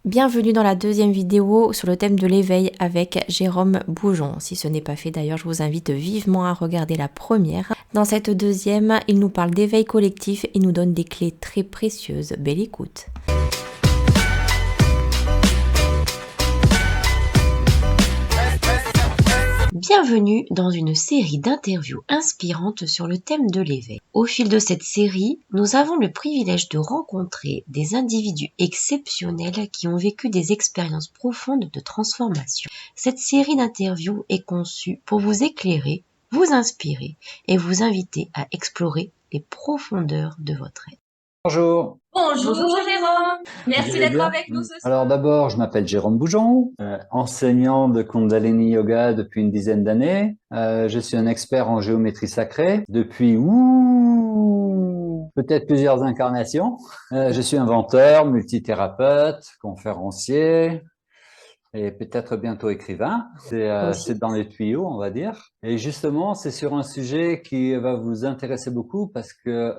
Bienvenue dans la deuxième vidéo sur le thème de l'éveil avec Jérôme Boujon. Si ce n'est pas fait d'ailleurs, je vous invite vivement à regarder la première. Dans cette deuxième, il nous parle d'éveil collectif et nous donne des clés très précieuses. Belle écoute. Bienvenue dans une série d'interviews inspirantes sur le thème de l'éveil. Au fil de cette série, nous avons le privilège de rencontrer des individus exceptionnels qui ont vécu des expériences profondes de transformation. Cette série d'interviews est conçue pour vous éclairer, vous inspirer et vous inviter à explorer les profondeurs de votre être. Bonjour. Bonjour Jérôme, merci d'être avec nous ce soir. Alors d'abord, je m'appelle Jérôme Boujon, enseignant de Kundalini Yoga depuis une dizaine d'années. Je suis un expert en géométrie sacrée depuis peut-être plusieurs incarnations. Je suis inventeur, multithérapeute, conférencier et peut-être bientôt écrivain. C'est dans les tuyaux, on va dire. Et justement, c'est sur un sujet qui va vous intéresser beaucoup parce que,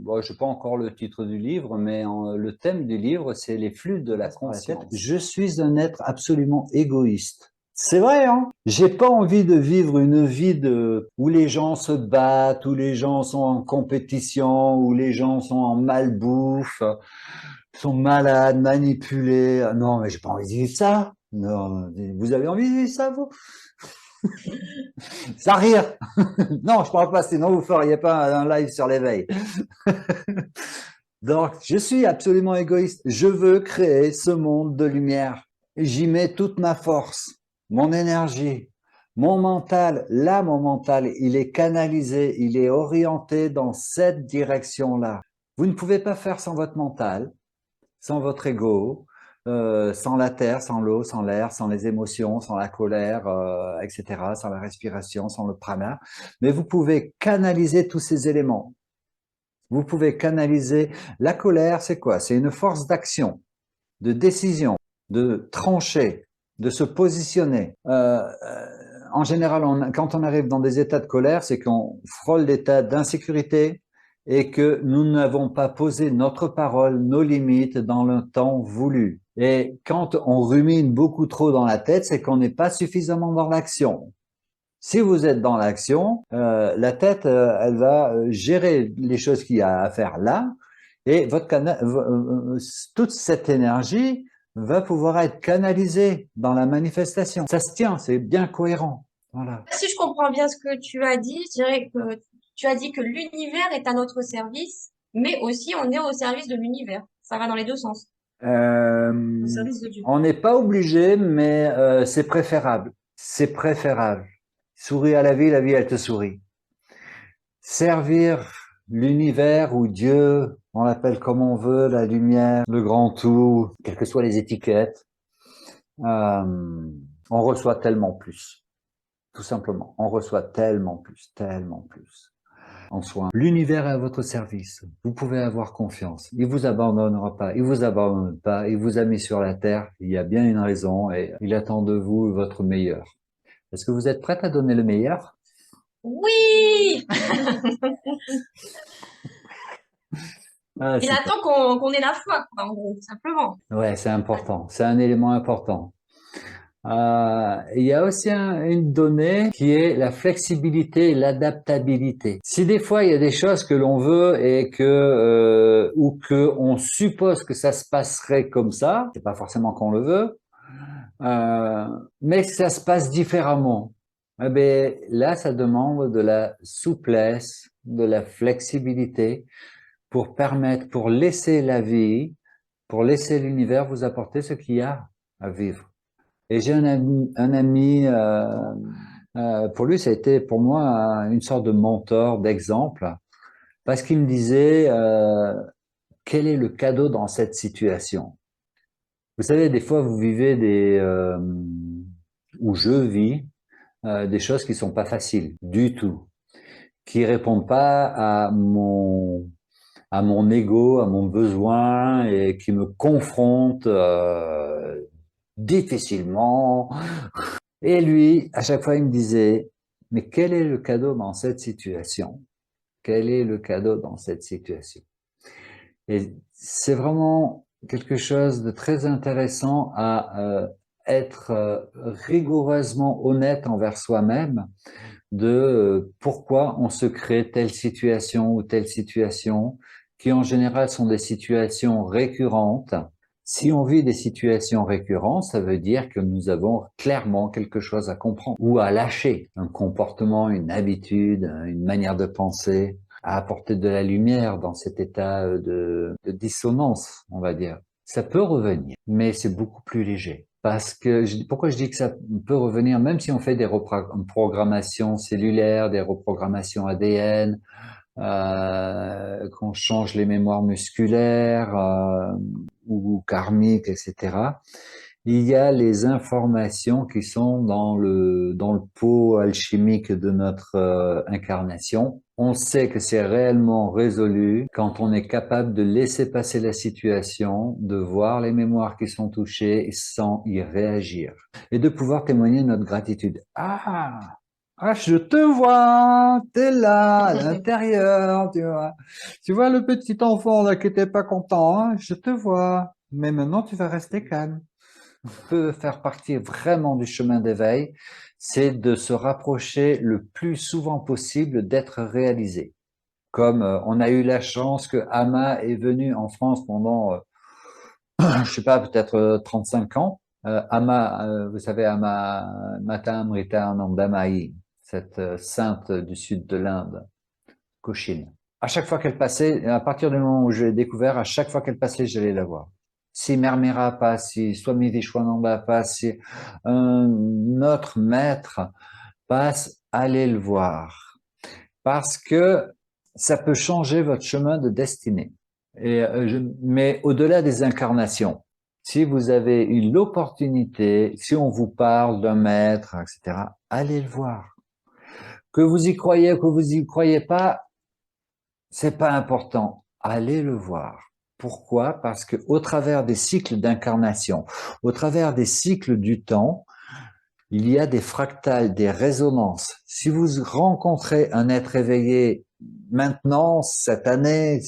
bon, je sais pas encore le titre du livre, mais le thème du livre, c'est les flux de la conscience. Je suis un être absolument égoïste. C'est vrai, hein. J'ai pas envie de vivre une vie où les gens se battent, où les gens sont en compétition, où les gens sont en malbouffe, sont malades, manipulés. Non, mais j'ai pas envie de vivre ça. Non, vous avez envie de vivre ça, vous? Ça rire. Non, je parle pas, sinon vous feriez pas un live sur l'éveil. Donc, je suis absolument égoïste. Je veux créer ce monde de lumière. J'y mets toute ma force, mon énergie, mon mental. Là, mon mental, il est canalisé, il est orienté dans cette direction-là. Vous ne pouvez pas faire sans votre mental, sans votre ego, sans la terre, sans l'eau, sans l'air, sans les émotions, sans la colère, etc., sans la respiration, sans le prana. Mais vous pouvez canaliser tous ces éléments. Vous pouvez canaliser la colère, c'est quoi? C'est une force d'action, de décision, de trancher, de se positionner. En général, quand on arrive dans des états de colère, c'est qu'on frôle l'état d'insécurité et que nous n'avons pas posé notre parole, nos limites dans le temps voulu. Et quand on rumine beaucoup trop dans la tête, c'est qu'on n'est pas suffisamment dans l'action. Si vous êtes dans l'action, la tête, elle va gérer les choses qu'il y a à faire là, et toute cette énergie va pouvoir être canalisée dans la manifestation. Ça se tient, c'est bien cohérent. Voilà. Si je comprends bien ce que tu as dit, je dirais que tu as dit que l'univers est à notre service, mais aussi on est au service de l'univers. Ça va dans les deux sens. Au service de Dieu. On n'est pas obligé, mais c'est préférable. C'est préférable. Souris à la vie elle te sourit. Servir l'univers ou Dieu, on l'appelle comme on veut, la lumière, le grand tout, quelles que soient les étiquettes, on reçoit tellement plus. Tout simplement, on reçoit tellement plus en soi. L'univers est à votre service. Vous pouvez avoir confiance. Il vous abandonnera pas. Il vous abandonne pas. Il vous a mis sur la terre. Il y a bien une raison et il attend de vous votre meilleur. Est-ce que vous êtes prête à donner le meilleur? Oui! Ah, Il attend qu'on ait la foi, quoi, en gros, simplement. ouais, c'est important. C'est un élément important. Il y a aussi une donnée qui est la flexibilité et l'adaptabilité. Si des fois il y a des choses que l'on veut et ou que on suppose que ça se passerait comme ça, c'est pas forcément qu'on le veut, mais ça se passe différemment. Eh ben là, ça demande de la souplesse, de la flexibilité pour laisser la vie, pour laisser l'univers vous apporter ce qu'il y a à vivre. Et j'ai un ami pour lui, ça a été pour moi une sorte de mentor, d'exemple, parce qu'il me disait quel est le cadeau dans cette situation. Vous savez, des fois, vous vivez ou je vis des choses qui sont pas faciles du tout, qui répondent pas à mon ego, à mon besoin et qui me confrontent difficilement. Et lui, à chaque fois, il me disait, mais quel est le cadeau dans cette situation? Quel est le cadeau dans cette situation? Et c'est vraiment quelque chose de très intéressant à être rigoureusement honnête envers soi-même de pourquoi on se crée telle situation ou telle situation, qui en général sont des situations récurrentes. Si on vit des situations récurrentes, ça veut dire que nous avons clairement quelque chose à comprendre ou à lâcher, un comportement, une habitude, une manière de penser, à apporter de la lumière dans cet état de dissonance, on va dire. Ça peut revenir, mais c'est beaucoup plus léger. Parce que, pourquoi je dis que ça peut revenir, même si on fait des reprogrammations cellulaires, des reprogrammations ADN, qu'on change les mémoires musculaires ou karmiques, etc. Il y a les informations qui sont dans le pot alchimique de notre incarnation. On sait que c'est réellement résolu quand on est capable de laisser passer la situation, de voir les mémoires qui sont touchées sans y réagir et de pouvoir témoigner notre gratitude. Ah, je te vois, t'es là, à l'intérieur, tu vois. Tu vois le petit enfant là qui était pas content, hein, je te vois. Mais maintenant, tu vas rester calme. Peut faire partie vraiment du chemin d'éveil, c'est de se rapprocher le plus souvent possible d'être réalisé. Comme on a eu la chance que Ama est venu en France pendant, je sais pas, peut-être 35 ans. Ama, vous savez, Ama Mata Amrita Anandamayi, cette sainte du sud de l'Inde, Cochin. À chaque fois qu'elle passait, à partir du moment où je l'ai découvert, à chaque fois qu'elle passait, j'allais la voir. Si Mermera passe, si Swami Vishwananda passe, si un autre maître passe, allez le voir. Parce que ça peut changer votre chemin de destinée. Mais au-delà des incarnations, si vous avez eu l'opportunité, si on vous parle d'un maître, etc., allez le voir. Que vous y croyez ou que vous y croyez pas, c'est pas important. Allez le voir. Pourquoi? Parce que au travers des cycles d'incarnation, au travers des cycles du temps, il y a des fractales, des résonances. Si vous rencontrez un être éveillé maintenant, cette année,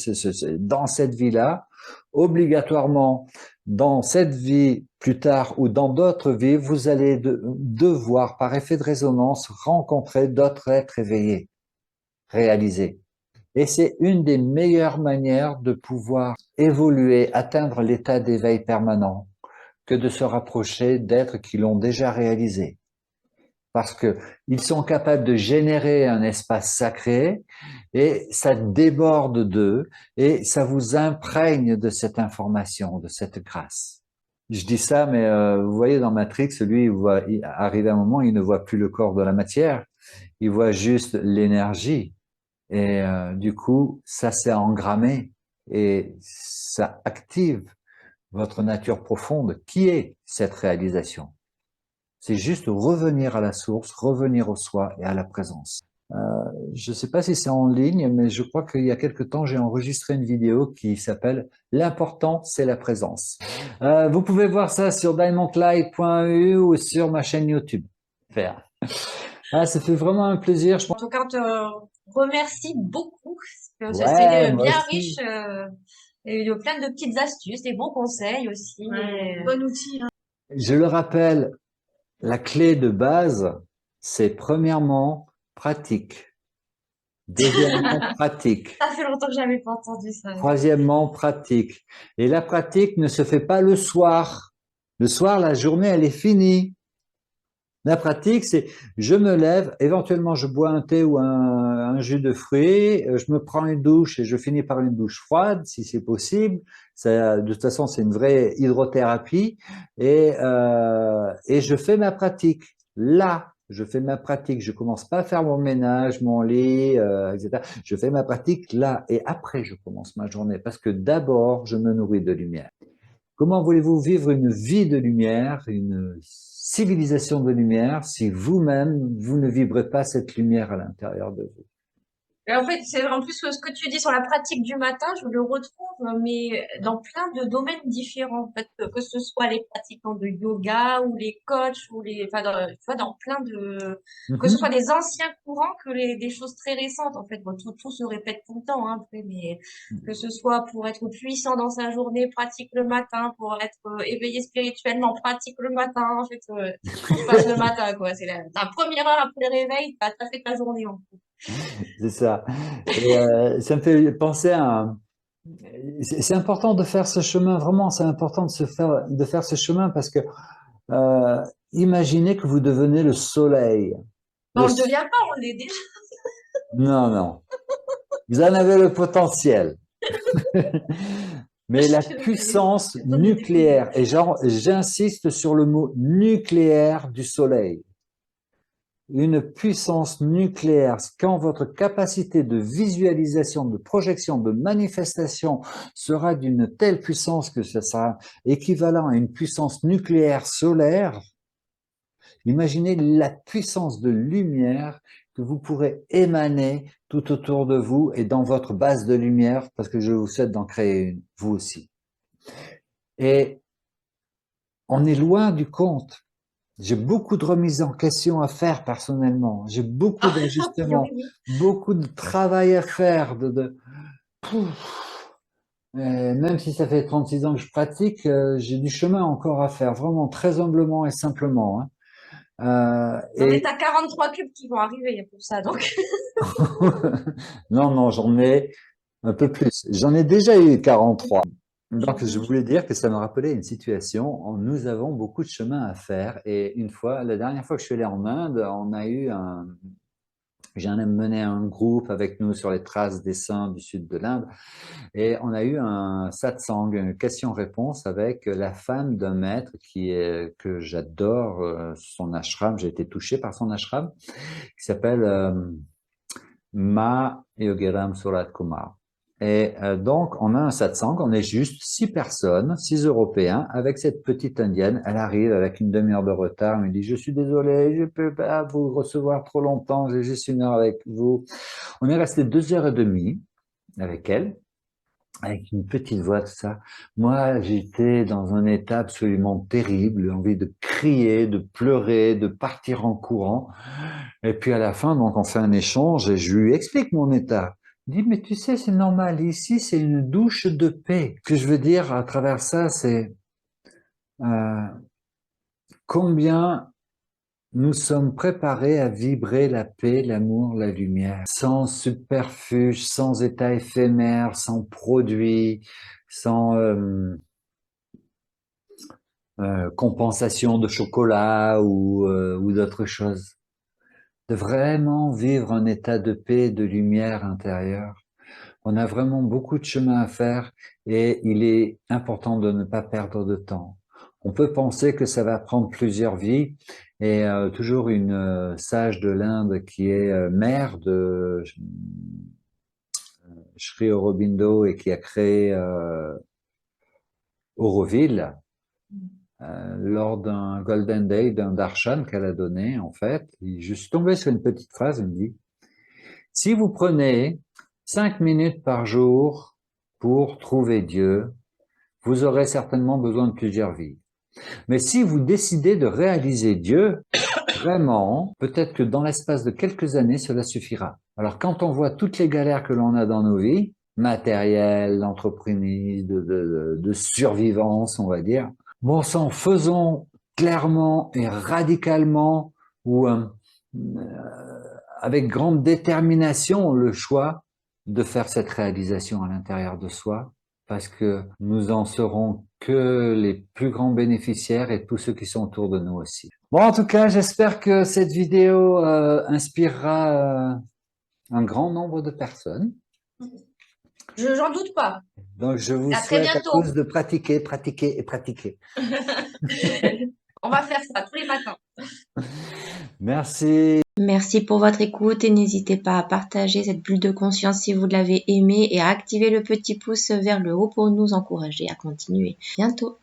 dans cette vie-là, obligatoirement, dans cette vie plus tard ou dans d'autres vies, vous allez devoir, par effet de résonance, rencontrer d'autres êtres éveillés, réalisés. Et c'est une des meilleures manières de pouvoir évoluer, atteindre l'état d'éveil permanent, que de se rapprocher d'êtres qui l'ont déjà réalisé. Parce que ils sont capables de générer un espace sacré et ça déborde d'eux et ça vous imprègne de cette information, de cette grâce. Je dis ça, mais vous voyez dans Matrix, lui, arrive un moment, il ne voit plus le corps de la matière, il voit juste l'énergie. Et du coup, ça s'est engrammé et ça active votre nature profonde qui est cette réalisation. C'est juste revenir à la source, revenir au soi et à la présence. Je ne sais pas si c'est en ligne, mais je crois qu'il y a quelque temps, j'ai enregistré une vidéo qui s'appelle « L'important, c'est la présence ». Vous pouvez voir ça sur diamondlight.eu ou sur ma chaîne YouTube. Ça fait vraiment un plaisir. En tout cas, on te remercie beaucoup. Parce que Ouais, c'était moi bien aussi. riche. Et il y a plein de petites astuces, des bons conseils aussi. Ouais, bon outil. Hein. Je le rappelle, la clé de base, c'est premièrement pratique. Deuxièmement, pratique. Ça fait longtemps que j'avais pas entendu ça. Troisièmement, pratique. Et la pratique ne se fait pas le soir. Le soir, la journée, elle est finie. La pratique, c'est je me lève, éventuellement je bois un thé ou un jus de fruits, je me prends une douche et je finis par une douche froide si c'est possible. Ça, de toute façon, c'est une vraie hydrothérapie et je fais ma pratique. Là, je fais ma pratique. Je commence pas à faire mon ménage, mon lit, etc. Je fais ma pratique là et après je commence ma journée parce que d'abord je me nourris de lumière. Comment voulez-vous vivre une vie de lumière, une civilisation de lumière, si vous-même, vous ne vibrez pas cette lumière à l'intérieur de vous? Et en fait, c'est en plus ce que tu dis sur la pratique du matin, je le retrouve, mais dans plein de domaines différents. En fait, que ce soit les pratiquants de yoga ou les coachs ou enfin, tu vois, dans plein de, que ce soit Mhm. des anciens courants que des choses très récentes. En fait, bon, tout se répète tout le temps, hein, après, mais que ce soit pour être puissant dans sa journée, pratique le matin, pour être éveillé spirituellement, pratique le matin. En fait, tout se passe le matin, quoi. C'est la première heure après le réveil, t'as fait ta journée, en fait. C'est ça. Et ça me fait penser à... C'est important de faire ce chemin, vraiment, c'est important de faire ce chemin parce que imaginez que vous devenez le soleil. Ben, Le... on le devient pas, on l'est déjà. Non, non. Vous en avez le potentiel. Mais la puissance Bientôt de le découvrir. nucléaire, et genre, j'insiste sur le mot nucléaire du soleil, une puissance nucléaire, quand votre capacité de visualisation, de projection, de manifestation sera d'une telle puissance que ce sera équivalent à une puissance nucléaire solaire, imaginez la puissance de lumière que vous pourrez émaner tout autour de vous et dans votre base de lumière, parce que je vous souhaite d'en créer une, vous aussi. Et on est loin du compte. J'ai beaucoup de remises en question à faire personnellement. J'ai beaucoup Ah, a priori, d'ajustements, oui. beaucoup de travail à faire. Même si ça fait 36 ans que je pratique, j'ai du chemin encore à faire, vraiment très humblement et simplement, hein. Mais Et t'as 43 cubes qui vont arriver pour ça, donc. non, non, j'en ai un peu plus. J'en ai déjà eu 43. Donc, je voulais dire que ça me rappelait une situation où nous avons beaucoup de chemin à faire. Et une fois, la dernière fois que je suis allé en Inde, j'ai mené un groupe avec nous sur les traces des saints du sud de l'Inde. Et on a eu un satsang, une question-réponse avec la femme d'un maître que j'adore, son ashram. J'ai été touché par son ashram, qui s'appelle Ma Yogeram Surat Kumar. Et donc, on a un satsang, on est juste 6 personnes, 6 Européens, avec cette petite Indienne. Elle arrive avec une demi-heure de retard, elle me dit, je suis désolé, je peux pas vous recevoir trop longtemps, j'ai juste 1 heure avec vous. On est resté 2 heures et demie avec elle, avec une petite voix, tout ça. Moi, j'étais dans un état absolument terrible, envie de crier, de pleurer, de partir en courant. Et puis à la fin, donc on fait un échange et je lui explique mon état. Il dit, mais tu sais, c'est normal, ici c'est une douche de paix. Ce que je veux dire à travers ça, c'est euh, combien nous sommes préparés à vibrer la paix, l'amour, la lumière, sans subterfuge, sans état éphémère, sans produit, sans compensation de chocolat ou d'autres choses. De vraiment vivre un état de paix, de lumière intérieure. On a vraiment beaucoup de chemin à faire et il est important de ne pas perdre de temps. On peut penser que ça va prendre plusieurs vies et toujours une sage de l'Inde qui est mère de Sri Aurobindo et qui a créé Auroville lors d'un Golden Day, d'un darshan qu'elle a donné en fait. Je suis tombé sur une petite phrase, elle me dit, si vous prenez 5 minutes par jour pour trouver Dieu, vous aurez certainement besoin de plusieurs vies. Mais si vous décidez de réaliser Dieu, vraiment, peut-être que dans l'espace de quelques années, cela suffira. Alors quand on voit toutes les galères que l'on a dans nos vies, matérielles, d'entreprise, de survivance, on va dire, bon sang, faisons clairement et radicalement ou avec grande détermination le choix de faire cette réalisation à l'intérieur de soi, parce que nous en serons que les plus grands bénéficiaires et tous ceux qui sont autour de nous aussi. Bon, en tout cas, j'espère que cette vidéo inspirera un grand nombre de personnes. J'en doute pas. Donc, je vous À très souhaite à bientôt. tous de pratiquer, pratiquer et pratiquer. On va faire ça tous les matins. Merci. Merci pour votre écoute et n'hésitez pas à partager cette bulle de conscience si vous l'avez aimée et à activer le petit pouce vers le haut pour nous encourager à continuer. Bientôt.